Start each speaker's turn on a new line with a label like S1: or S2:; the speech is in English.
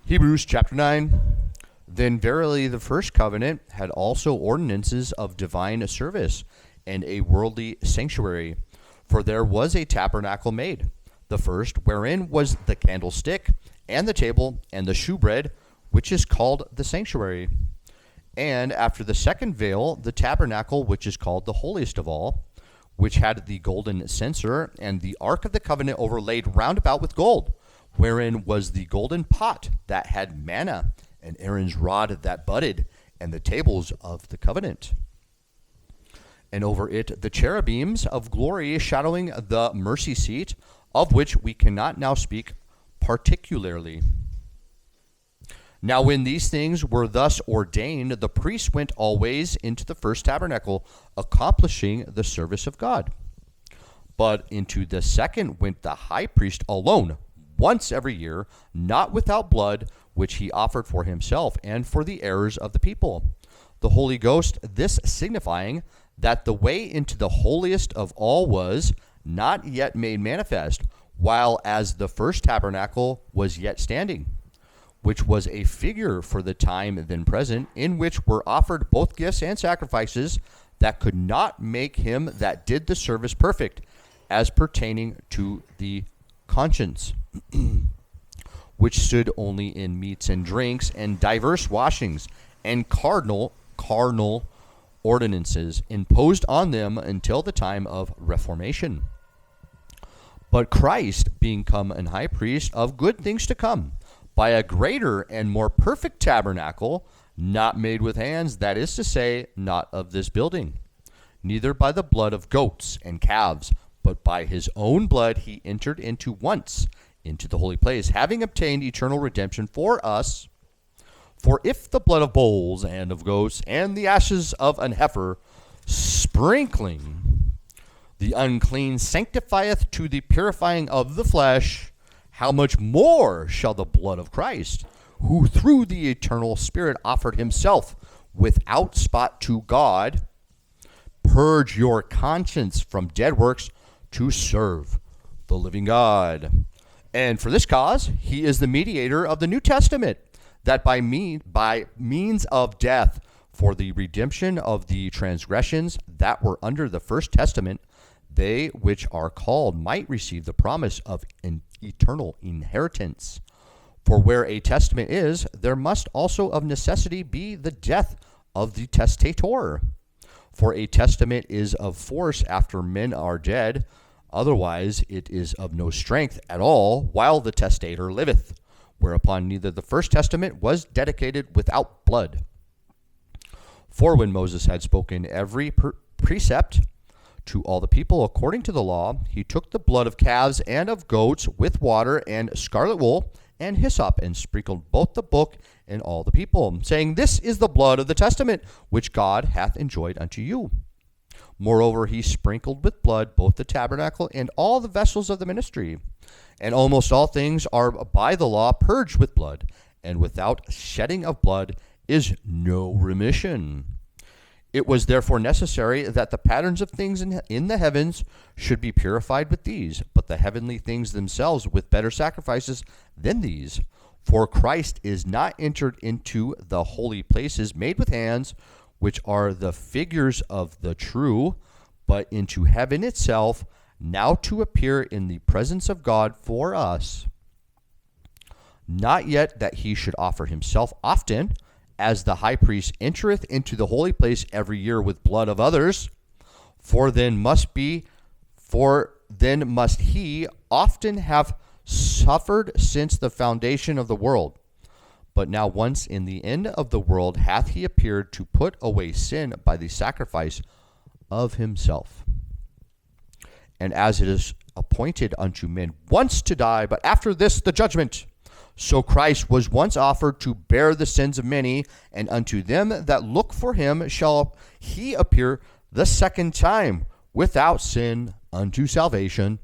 S1: Hebrews chapter 9. Then verily the first covenant had also ordinances of divine service and a worldly sanctuary. For there was a tabernacle made, the first, wherein was the candlestick, and the table, and the shewbread, which is called the sanctuary. And after the second veil, the tabernacle, which is called the holiest of all, which had the golden censer, and the ark of the covenant overlaid round about with gold, wherein was the golden pot that had manna, and Aaron's rod that budded, and the tables of the covenant. And over it the cherubims of glory shadowing the mercyseat, of which we cannot now speak particularly. Now when these things were thus ordained, the priest went always into the first tabernacle, accomplishing the service of God. But into the second went the high priest alone, once every year, not without blood, which he offered for himself and for the errors of the people. The Holy Ghost, this signifying that the way into the holiest of all was not yet made manifest, while as the first tabernacle was yet standing, which was a figure for the time then present, in which were offered both gifts and sacrifices that could not make him that did the service perfect, as pertaining to the conscience, which stood only in meats and drinks, and diverse washings, and carnal ordinances imposed on them until the time of Reformation. But Christ, being come an high priest of good things to come, by a greater and more perfect tabernacle, not made with hands, that is to say, not of this building, neither by the blood of goats and calves, but by his own blood he entered into once into the holy place, having obtained eternal redemption for us. For if the blood of bulls and of goats and the ashes of an heifer, sprinkling the unclean, sanctifieth to the purifying of the flesh, how much more shall the blood of Christ, who through the eternal Spirit offered himself without spot to God, purge your conscience from dead works to serve the living God? And for this cause, he is the mediator of the New Testament, that by means of death, for the redemption of the transgressions that were under the first testament, they which are called might receive the promise of an eternal inheritance. For where a testament is, there must also of necessity be the death of the testator. For a testament is of force after men are dead, otherwise it is of no strength at all while the testator liveth, whereupon neither the first testament was dedicated without blood. For when Moses had spoken every precept to all the people according to the law, he took the blood of calves and of goats with water and scarlet wool and hyssop, and sprinkled both the book and all the people, saying, This is the blood of the testament which God hath enjoined unto you. Moreover, he sprinkled with blood both the tabernacle and all the vessels of the ministry. And almost all things are by the law purged with blood, and without shedding of blood is no remission. It was therefore necessary that the patterns of things in the heavens should be purified with these, but the heavenly things themselves with better sacrifices than these. For Christ is not entered into the holy places made with hands, which are the figures of the true, but into heaven itself, now to appear in the presence of God for us. Not yet that he should offer himself often, as the high priest entereth into the holy place every year with blood of others, for then must he often have suffered since the foundation of the world. But now once in the end of the world hath he appeared to put away sin by the sacrifice of himself. And as it is appointed unto men once to die, but after this the judgment, so Christ was once offered to bear the sins of many, and unto them that look for him shall he appear the second time without sin unto salvation.